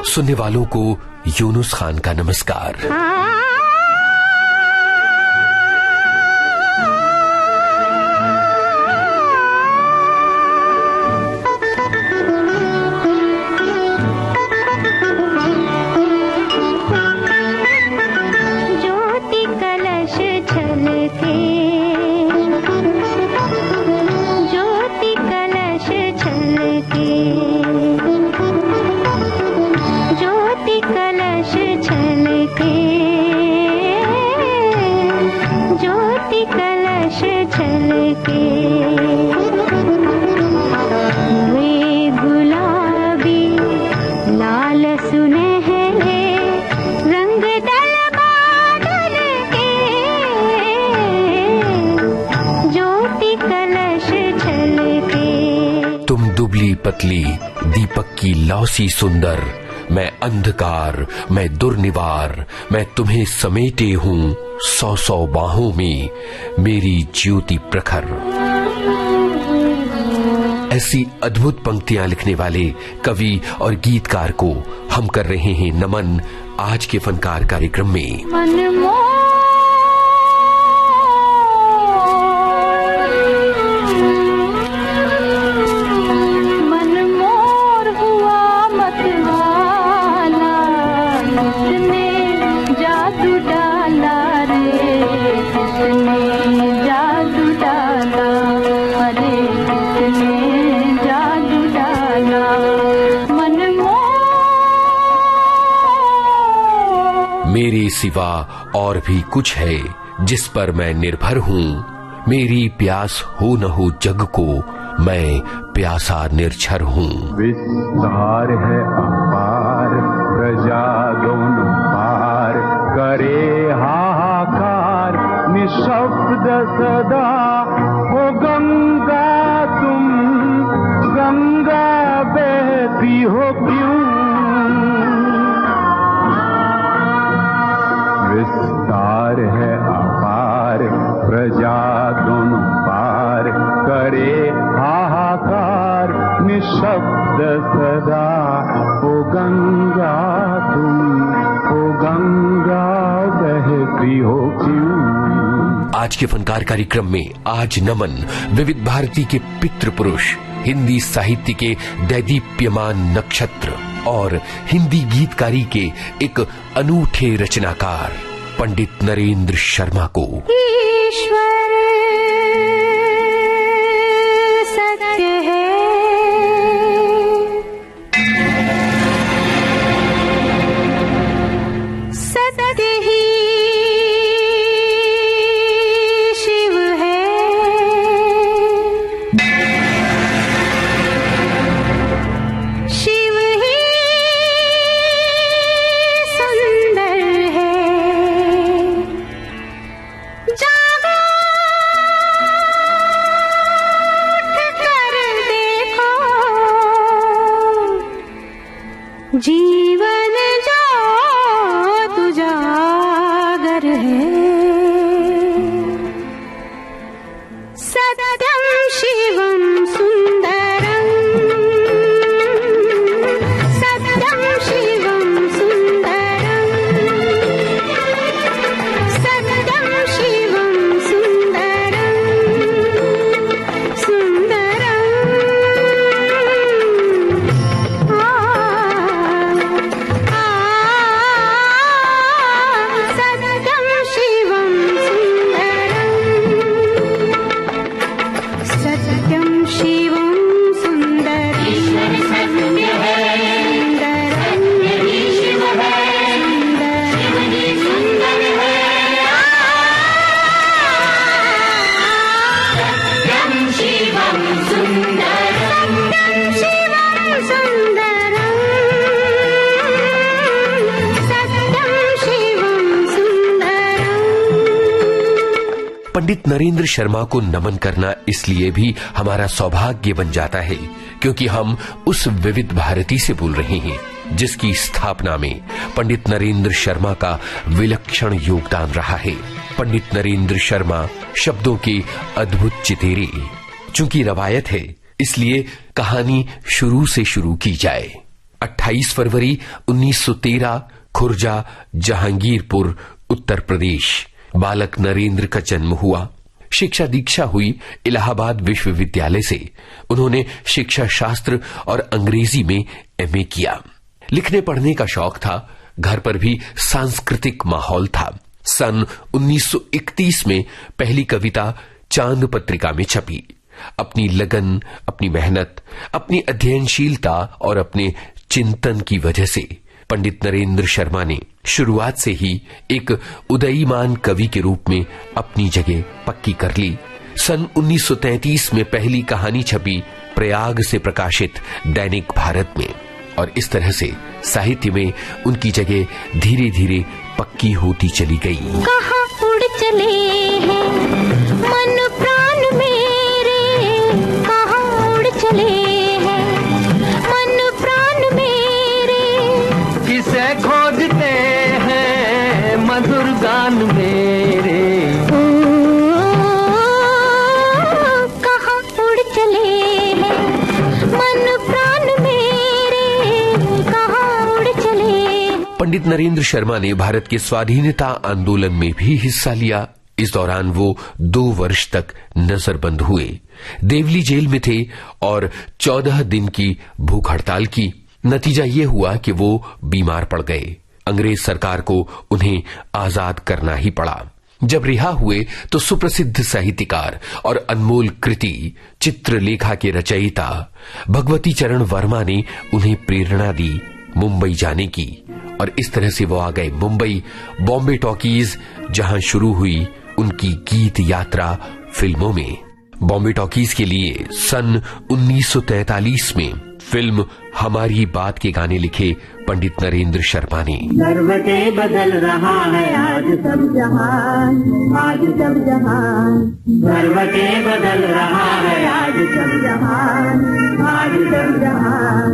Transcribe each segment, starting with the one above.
सुनने वालों को यूनुस खान का नमस्कार। तुम दुबली पतली दीपक की लौसी सुंदर, मैं अंधकार, मैं दुर्निवार, मैं तुम्हें समेटे हूँ 100-100 बाहों में, मेरी ज्योति प्रखर। ऐसी अद्भुत पंक्तियां लिखने वाले कवि और गीतकार को हम कर रहे हैं नमन आज के फनकार कार्यक्रम में। मेरे सिवा और भी कुछ है जिस पर मैं निर्भर हूँ, मेरी प्यास हो न हो जग को, मैं प्यासा निर्झर हूँ। विस्तार है अपार, प्रजा दोनों पार, करे हाहाकार निशब्द सदा। ओ गंगा तुम गंगा बहती हो क्यों, विस्तार है अपार, प्रजा दोनों पार, करे हाहाकार निशब्द सदा। ओ गंगा तुम, ओ गंगा बहती हो क्यों। आज के फनकार कार्यक्रम में आज नमन विविध भारती के पितृ पुरुष, हिंदी साहित्य के दैदीप्यमान नक्षत्र और हिंदी गीतकारी के एक अनूठे रचनाकार पंडित नरेंद्र शर्मा को। ईश्वर सत्य है, सत्य ही शिव है, शिव ही सुंदर है। जागो उठ कर देखो, जीवन जो तुजागर है। सत्यम शिवम सुंदरम, सत्यम शिवम सुंदरम, सत्यम शिवम सुंदरम, सुंदरम। सत्यम शिवम सुंदरम, सत्यम शिवम सुंदरम। ईश्वर सत्य है, सत्य ही शिव है, शिव ही सुंदर है। सत्यम शिवम सुंदरम, सत्यम शिवम सुंदरम, सत्यम शिवम सुंदरम। पंडित नरेंद्र शर्मा को नमन करना इसलिए भी हमारा सौभाग्य बन जाता है क्योंकि हम उस विविध भारती से बोल रहे हैं जिसकी स्थापना में पंडित नरेंद्र शर्मा का विलक्षण योगदान रहा है। पंडित नरेंद्र शर्मा शब्दों के अद्भुत चितेरे। चूंकि रवायत है इसलिए कहानी शुरू से शुरू की जाए। 28 फरवरी 1913 खुर्जा, जहांगीरपुर, उत्तर प्रदेश, बालक नरेंद्र का जन्म हुआ। शिक्षा दीक्षा हुई इलाहाबाद विश्वविद्यालय से। उन्होंने शिक्षा शास्त्र और अंग्रेजी में एमए किया। लिखने पढ़ने का शौक था। घर पर भी सांस्कृतिक माहौल था। सन 1931 में पहली कविता चांद पत्रिका में छपी। अपनी लगन, अपनी मेहनत, अपनी अध्ययनशीलता और अपने चिंतन की वजह से पंडित नरेंद्र शर्मा ने शुरुआत से ही एक उदयीमान कवि के रूप में अपनी जगह पक्की कर ली। सन 1933 में पहली कहानी छपी प्रयाग से प्रकाशित दैनिक भारत में, और इस तरह से साहित्य में उनकी जगह धीरे धीरे पक्की होती चली गई। कहाँ उड़ चले हैं मन प्राण मेरे, कहाँ उड़ चले हैं मन प्राण मेरे, किसे खोजते हैं मधुर गान मेरे। कहाँ उड़ चले हैं मन प्राण मेरे, कहाँ उड़ चले। पंडित नरेंद्र शर्मा ने भारत के स्वाधीनता आंदोलन में भी हिस्सा लिया। इस दौरान वो 2 वर्ष तक नजरबंद हुए, देवली जेल में थे और 14 दिन की भूख हड़ताल की। नतीजा ये हुआ कि वो बीमार पड़ गए। अंग्रेज सरकार को उन्हें आजाद करना ही पड़ा। जब रिहा हुए तो सुप्रसिद्ध साहित्यकार और अनमोल कृति चित्रलेखा के रचयिता भगवती चरण वर्मा ने उन्हें प्रेरणा दी मुंबई जाने की, और इस तरह से वो आ गए मुंबई, बॉम्बे टॉकीज, जहां शुरू हुई उनकी गीत यात्रा फिल्मों में। बॉम्बे टॉकीज के लिए सन 1943 में फिल्म हमारी बात के गाने लिखे पंडित नरेंद्र शर्मा ने। करवटें बदल रहा है आज सब जहान, आज सब जहान। करवटें बदल रहा है आज सब जहान, आज सब जहान।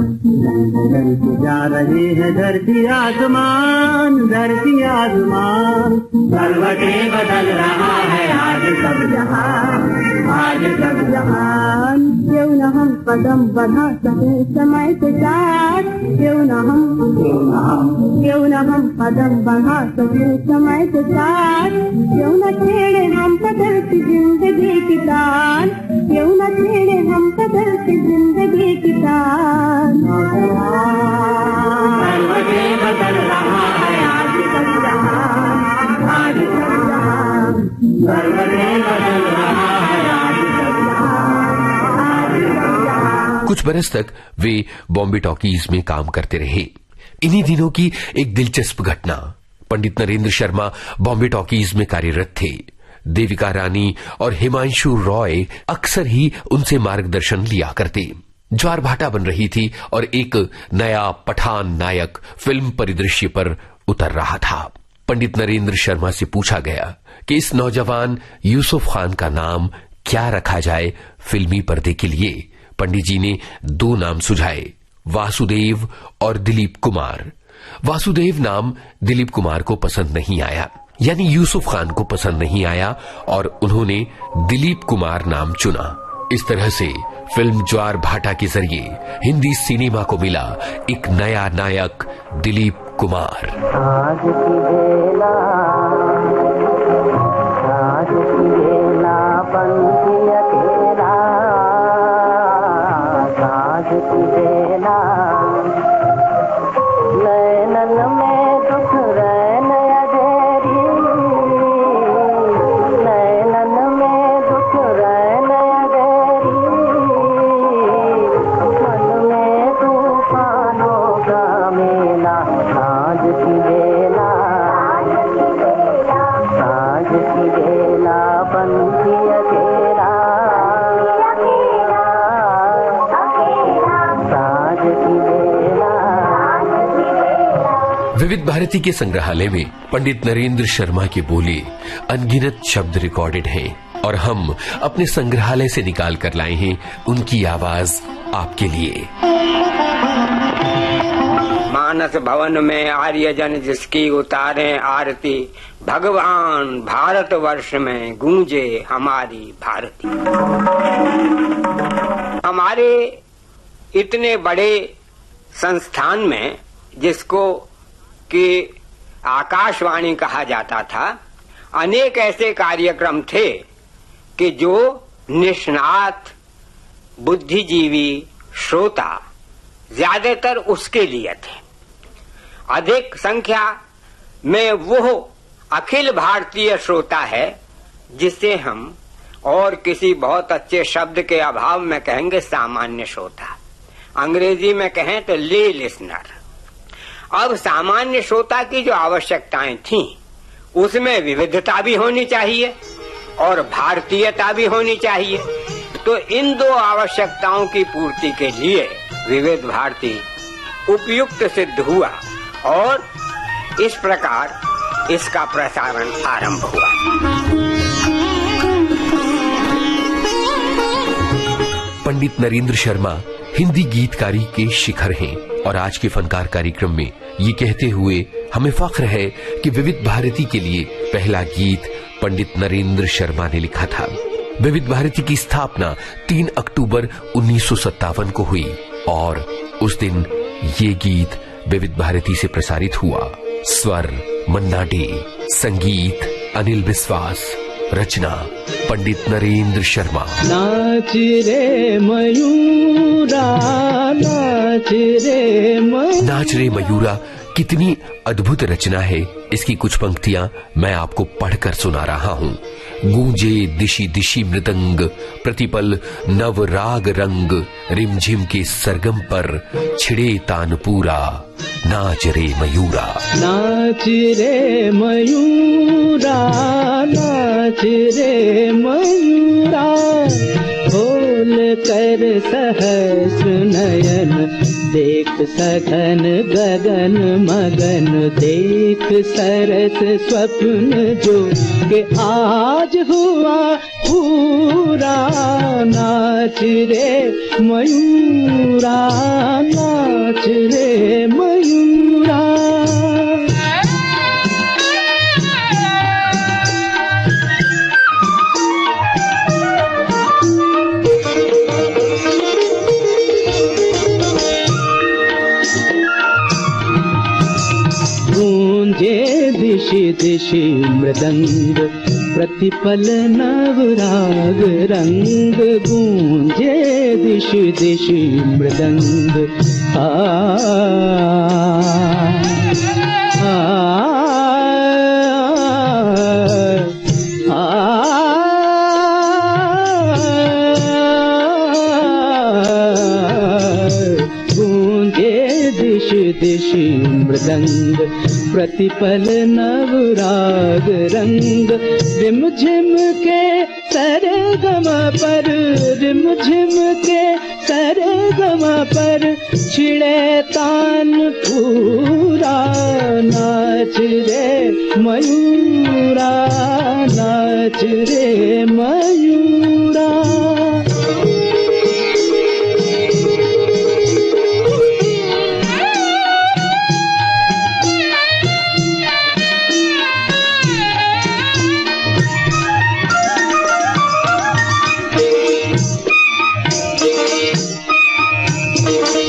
बदलती जा रही है धरती आसमान, धरती आसमान। करवटें बदल रहा है आज सब जहान, आज सब जहान। क्यों न हम कदम बढ़ा सके समय के साथ, क्यों न हम कदम बढ़ा सके समय के साथ। क्यों न छेड़े हम बदलती जिंदगी की तान, क्यों न छेड़े हम बदलती जिंदगी की तान। बदल रहा है आज सब जहान, आज सब जहान। बदल रहा है आज सब जहान, आज सब जहान। कुछ बरस तक वे बॉम्बे टॉकीज में काम करते रहे। इन्हीं दिनों की एक दिलचस्प घटना, पंडित नरेंद्र शर्मा बॉम्बे टॉकीज में कार्यरत थे। देविका रानी और हिमांशु रॉय अक्सर ही उनसे मार्गदर्शन लिया करते। ज्वार भाटा बन रही थी और एक नया पठान नायक फिल्म परिदृश्य पर उतर रहा था। पंडित नरेंद्र शर्मा से पूछा गया कि इस नौजवान यूसुफ खान का नाम क्या रखा जाए फिल्मी पर्दे के लिए। पंडित जी ने 2 नाम सुझाए, वासुदेव और दिलीप कुमार। वासुदेव नाम दिलीप कुमार को पसंद नहीं आया, यानी यूसुफ खान को पसंद नहीं आया, और उन्होंने दिलीप कुमार नाम चुना। इस तरह से फिल्म ज्वार भाटा के जरिए हिंदी सिनेमा को मिला एक नया नायक, दिलीप कुमार। आज की बेला पंछी अकेला, आज की बेला नैनन में दुख रैन अधेरी, नैनन में दुख रैन अधेरी। मन में तूफानों का मेला, आज की बेला, आज की बेला पंछी अकेला, आज की बेला। विविध भारती के संग्रहालय में पंडित नरेंद्र शर्मा के बोले अनगिनत शब्द रिकॉर्डेड हैं, और हम अपने संग्रहालय से निकाल कर लाए हैं उनकी आवाज आपके लिए। मानस भवन में आर्यजन जिसकी उतारे आरती, भगवान भारतवर्ष में गूंजे हमारी भारती। हमारे इतने बड़े संस्थान में, जिसको कि आकाशवाणी कहा जाता था, अनेक ऐसे कार्यक्रम थे कि जो निष्णात बुद्धिजीवी श्रोता ज्यादातर उसके लिए थे। अधिक संख्या में वो अखिल भारतीय श्रोता है जिसे हम और किसी बहुत अच्छे शब्द के अभाव में कहेंगे सामान्य श्रोता, अंग्रेजी में कहें तो ले लिसनर। अब सामान्य श्रोता की जो आवश्यकताएं थीं उसमें विविधता भी होनी चाहिए और भारतीयता भी होनी चाहिए। तो इन दो आवश्यकताओं की पूर्ति के लिए विविध भारती उपयुक्त सिद्ध हुआ और इस प्रकार इसका प्रसारण आरंभ हुआ। पंडित नरेंद्र शर्मा हिंदी गीतकारी के शिखर हैं और आज के फनकार कार्यक्रम में ये कहते हुए हमें फख्र है कि विविध भारती के लिए पहला गीत पंडित नरेंद्र शर्मा ने लिखा था। विविध भारती की स्थापना 3 अक्टूबर 1957 को हुई और उस दिन ये गीत विविध भारती से प्रसारित हुआ। स्वर मन्ना डे, संगीत अनिल बिस्वास, रचना पंडित नरेंद्र शर्मा। नाच रे मयूरा, नाच रे मयूरा। नाच रे मयूरा कितनी अद्भुत रचना है। इसकी कुछ पंक्तियां मैं आपको पढ़कर सुना रहा हूं। गूंजे दिशि दिशि मृदंग, प्रतिपल नव राग रंग, रिमझिम के सरगम पर छिड़े तान पूरा, नाच रे मयूरा। नाच रे मयूरा, नाच रे मयूरा, खोल कर सहस नयन, देख सघन गगन मगन, देख सरस स्वप्न जो के आज हुआ पूरा, नाच रे मयूरा, नाच रे मयूरा। गूंजे दिशि दिशि मृदंग, प्रतिपल नव राग रंग, गूंजे दिशि दिशि मृदंग। आ गूंजे दिशि दिशि मृदंग, प्रतिपल नव राग रंग, रिमझिम के सरगम पर, रिमझिम के सरगम पर, छिड़े तान पूरा, नाच रे मयूरा, नाच रे मयूरा।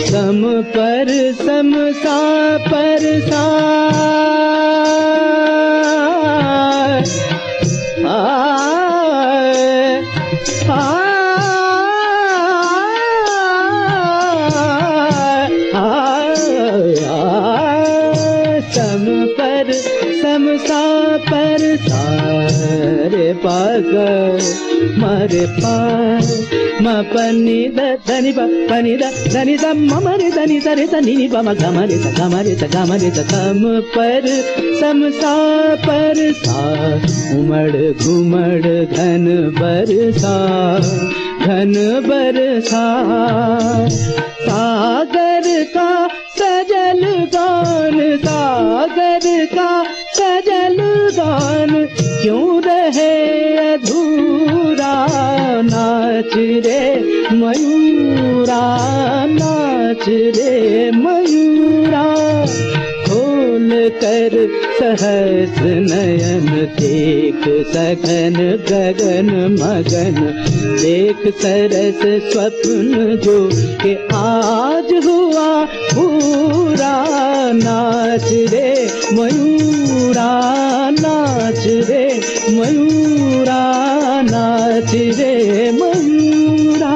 सम पर सम सा पर सा, सम पर सम सा पर सा, रे पाग मारे पा, म पनी द धनी प पनी द धनी द म रे धनी द रे धनी नि प म ग म रे द ग म रे द ग म रे द, सम पर सम सा पर सा, उमड़ घुमड़ घन बरसा, घन बरसा, सागर का सजल गान, सागर का सजल गान, क्यों रहे अधूरा, नाच रे मयूरा, नाच रे मयूरा। खोल कर सहस नयन, देख सघन गगन मगन, देख सरस स्वप्न जो के आज हुआ पूरा नाच रे मयूरा नाच रे मयूरा नाच रे मयूरा।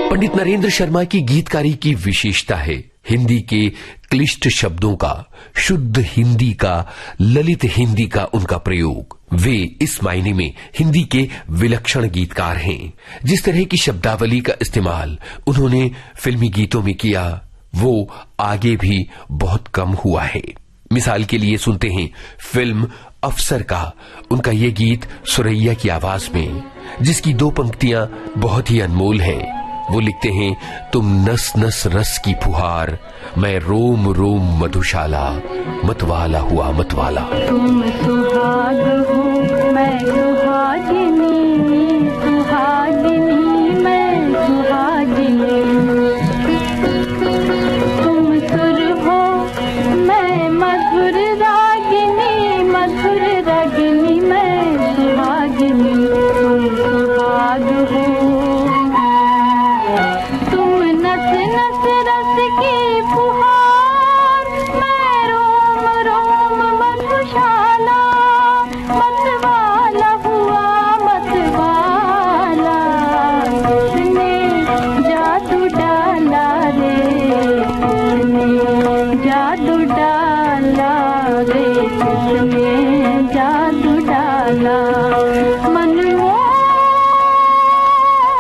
पंडित नरेंद्र शर्मा की गीतकारी की विशेषता है हिंदी के क्लिष्ट शब्दों का, शुद्ध हिंदी का, ललित हिंदी का उनका प्रयोग। वे इस मायने में हिंदी के विलक्षण गीतकार हैं। जिस तरह की शब्दावली का इस्तेमाल उन्होंने फिल्मी गीतों में किया वो आगे भी बहुत कम हुआ है। मिसाल के लिए सुनते हैं फिल्म अफसर का उनका ये गीत सुरैया की आवाज में, जिसकी 2 पंक्तियां बहुत ही अनमोल हैं। वो लिखते हैं, तुम नस नस रस की फुहार, मैं रोम रोम मधुशाला, मतवाला हुआ मतवाला। तुम सुहाग हो मैं सुहागिनी, सुहागिनी मैं सुहागिनी। तुम सुर हो मैं मधुर रागिनी, मधुर रागिनी मैं सुहागिनी। तुम सुहाग हो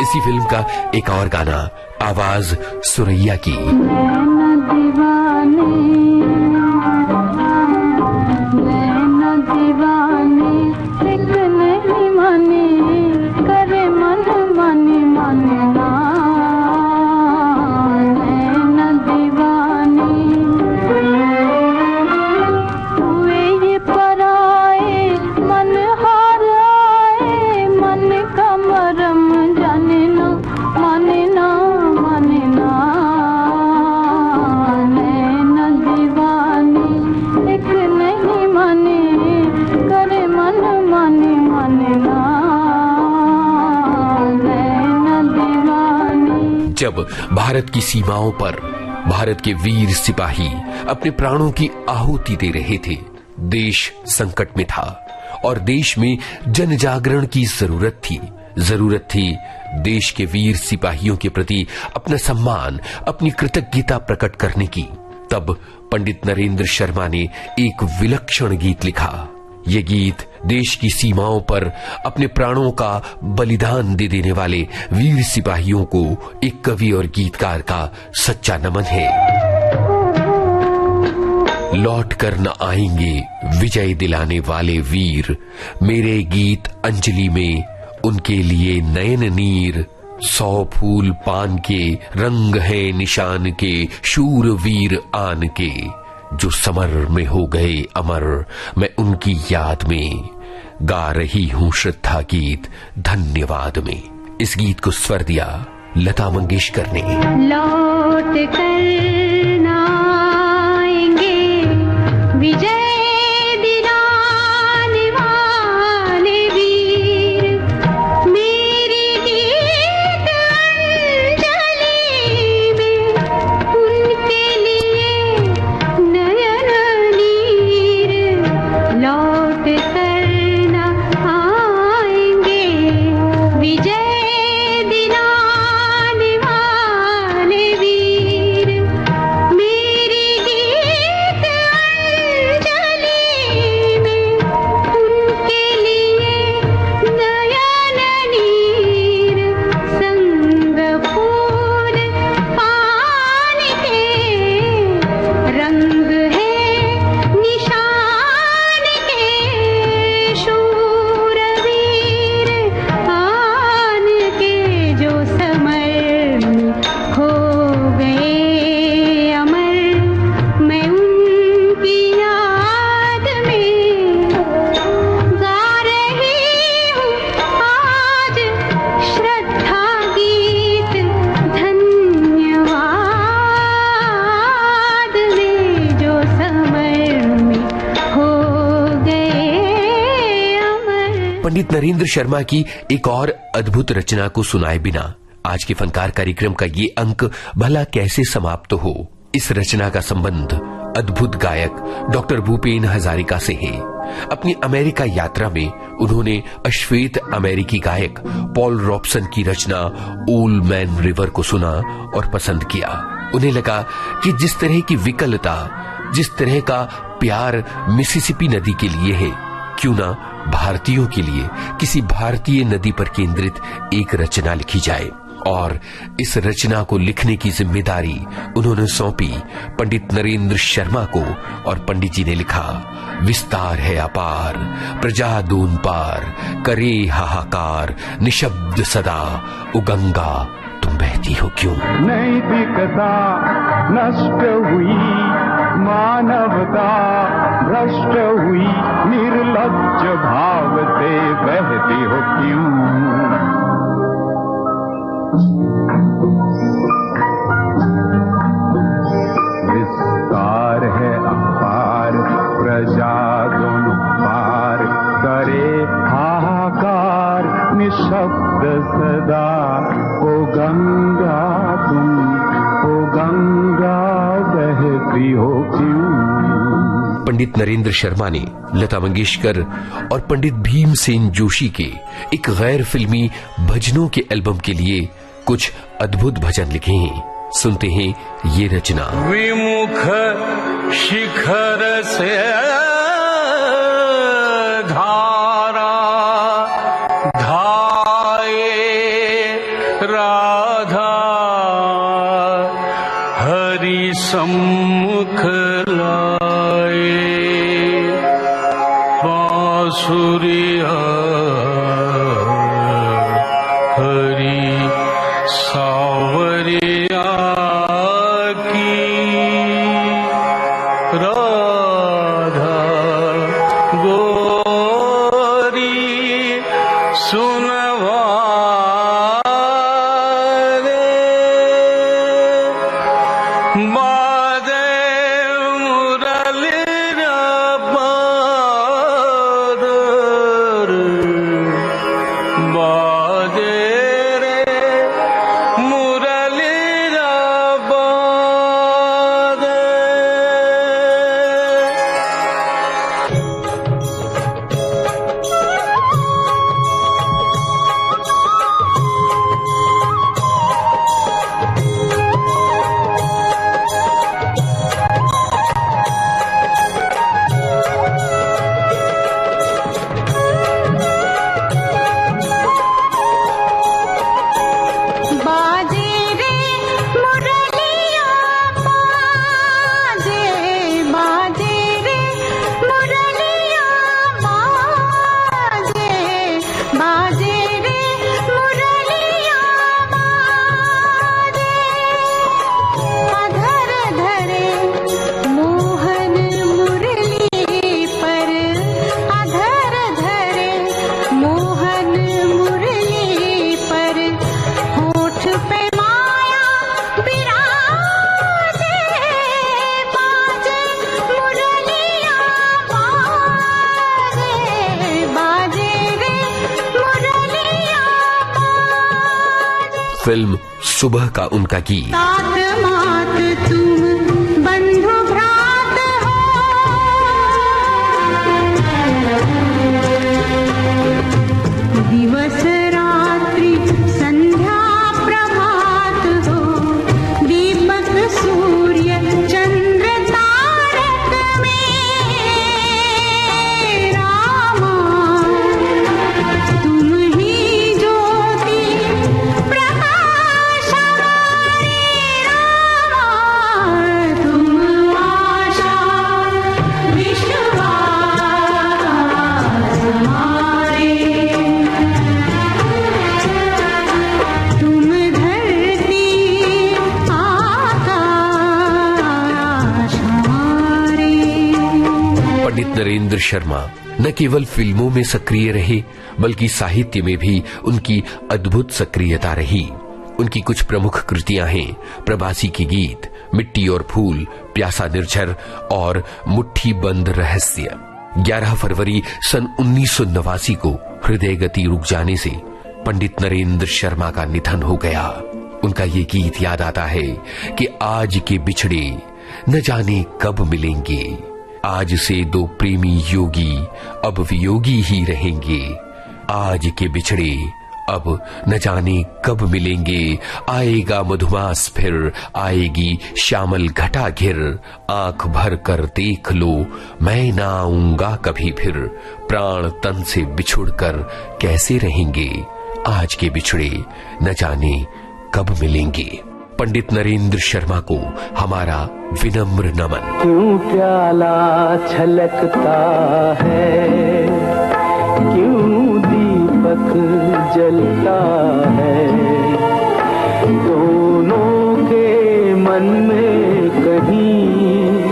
इसी फिल्म का एक और गाना, आवाज सुरैया की। जब भारत की सीमाओं पर भारत के वीर सिपाही अपने प्राणों की आहुति दे रहे थे, देश संकट में था और देश में जन जागरण की जरूरत थी देश के वीर सिपाहियों के प्रति अपना सम्मान, अपनी कृतज्ञता प्रकट करने की। तब पंडित नरेंद्र शर्मा ने एक विलक्षण गीत लिखा। ये गीत देश की सीमाओं पर अपने प्राणों का बलिदान दे देने वाले वीर सिपाहियों को एक कवि और गीतकार का सच्चा नमन है। लौट कर न आएंगे विजय दिलाने वाले वीर, मेरे गीत अंजलि में उनके लिए नयन नीर। 100 फूल पान के रंग है निशान के, शूर वीर आन के, जो समर में हो गए अमर, मैं उनकी याद में गा रही हूं श्रद्धा गीत धन्यवाद में। इस गीत को स्वर दिया लता मंगेशकर ने। लौट कर न आएंगे विजय दिलाने वाले वीर, मेरी गीत अंजलि में उनके लिए नयन नीर। लौट कर न आएंगे विजय दिलाने वाले वीर, मेरी गीत अंजलि में उनके लिए नयन नीर। संग फूल पान के रंग है निशान के, शूरवीर आन के, जो समर में हो गए अमर, मैं उनकी याद में गा रही हूँ आज श्रद्धा गीत धन्यवाद में, जो समर में हो गए अमर। पंडित नरेंद्र शर्मा की एक और अद्भुत रचना को सुनाए बिना आज के फनकार कार्यक्रम का ये अंक भला कैसे समाप्त हो। इस रचना का संबंध अद्भुत गायक डॉक्टर भूपेन हजारिका से है। अपनी अमेरिका यात्रा में उन्होंने अश्वेत अमेरिकी गायक पॉल रॉबसन की रचना ओल्ड मैन रिवर को सुना और पसंद किया। उन्हें लगा कि जिस तरह की विकलता, जिस तरह का प्यार मिसिसिपी नदी के लिए है, क्यों ना भारतीयों के लिए किसी भारतीय नदी पर केंद्रित एक रचना लिखी जाए। और इस रचना को लिखने की जिम्मेदारी उन्होंने सौंपी पंडित नरेंद्र शर्मा को, और पंडित जी ने लिखा, विस्तार है अपार, प्रजा दून पार, करे हाहाकार, निशब्द सदा, ओ गंगा तुम बहती हो क्यों। नैतिकता नष्ट हुई, मानवता भ्रष्ट हुई, निर्लज्ज भाव से बहती हो क्यों। विस्तार है अपार, प्रजा दोनों पार, करे हाहाकार, निशब्द सदा, ओ गंगा तुम, ओ गंगा बहती हो क्यों। पंडित नरेंद्र शर्मा ने लता मंगेशकर और पंडित भीमसेन जोशी के एक गैर फिल्मी भजनों के एल्बम के लिए कुछ अद्भुत भजन लिखे हैं। सुनते हैं ये रचना। विमुख शिखर से धारा धाये राधा, हरि सम्मुख लाए बांसुरिया, हरि सावरिया की, राधा गोरी सुनवा रे, बाजे मुरली बादर, बाजे फिल्म सुबह का उनका गीत। तात मात तुम बंधु भ्रात हो, दिवस रात्रि संध्या प्रभात हो, दीपक सूर्य चंद्र तारक में रामा, तुम ही ज्योति प्रकाश हमारे रामा, तुम आशा विश्वास हमारे, तुम धरती आकाश हमारे। पंडित नरेंद्र शर्मा न केवल फिल्मों में सक्रिय रहे, बल्कि साहित्य में भी उनकी अद्भुत सक्रियता रही। उनकी कुछ प्रमुख कृतियां हैं प्रवासी के गीत, मिट्टी और फूल, प्यासा निर्झर और मुट्ठी बंद रहस्य। 11 फरवरी सन 1989 को हृदय गति रुक जाने से पंडित नरेंद्र शर्मा का निधन हो गया। उनका ये गीत याद आता है कि आज के बिछड़े न जाने कब मिलेंगे, आज से दो प्रेमी योगी अब वियोगी ही रहेंगे। आज के बिछड़े अब न जाने कब मिलेंगे, आएगा मधुमास फिर आएगी श्यामल घटा घिर। आंख भर कर देख लो मैं ना आऊंगा कभी फिर, प्राण तन से बिछुड़कर कैसे रहेंगे। आज के बिछड़े न जाने कब मिलेंगे। पंडित नरेंद्र शर्मा को हमारा विनम्र नमन। क्यों प्याला छलकता है, क्यों दीपक जलता है, दोनों के मन में कहीं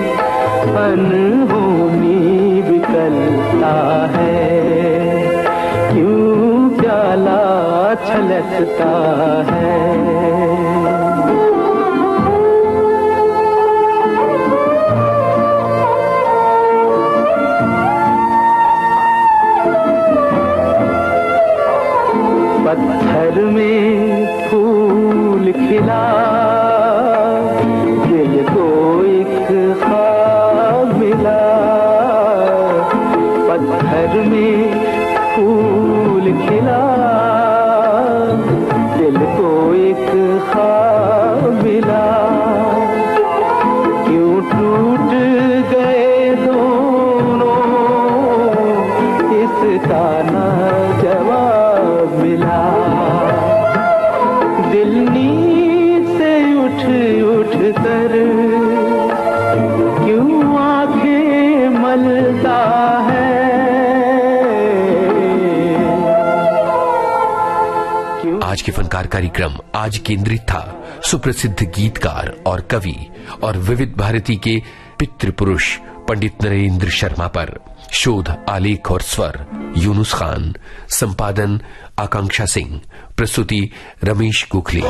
अनहोनी बिकलता है। क्यों प्याला छलकता है। पत्थर में फूल खिला, दिल को एक ख्वाब मिला। पत्थर में फूल खिला, दिल को एक ख्वाब मिला। क्यों टूट गए दोनों, इसका ना जवाब मिला। दिल नींद से उठ कर क्यों आंखें मलता है। आज के फनकार कार्यक्रम आज केंद्रित था सुप्रसिद्ध गीतकार और कवि और विविध भारती के पितृपुरुष पंडित नरेंद्र शर्मा पर। शोध, आलेख और स्वर यूनुस खान, संपादन आकांक्षा सिंह, प्रस्तुति रमेश गोखले।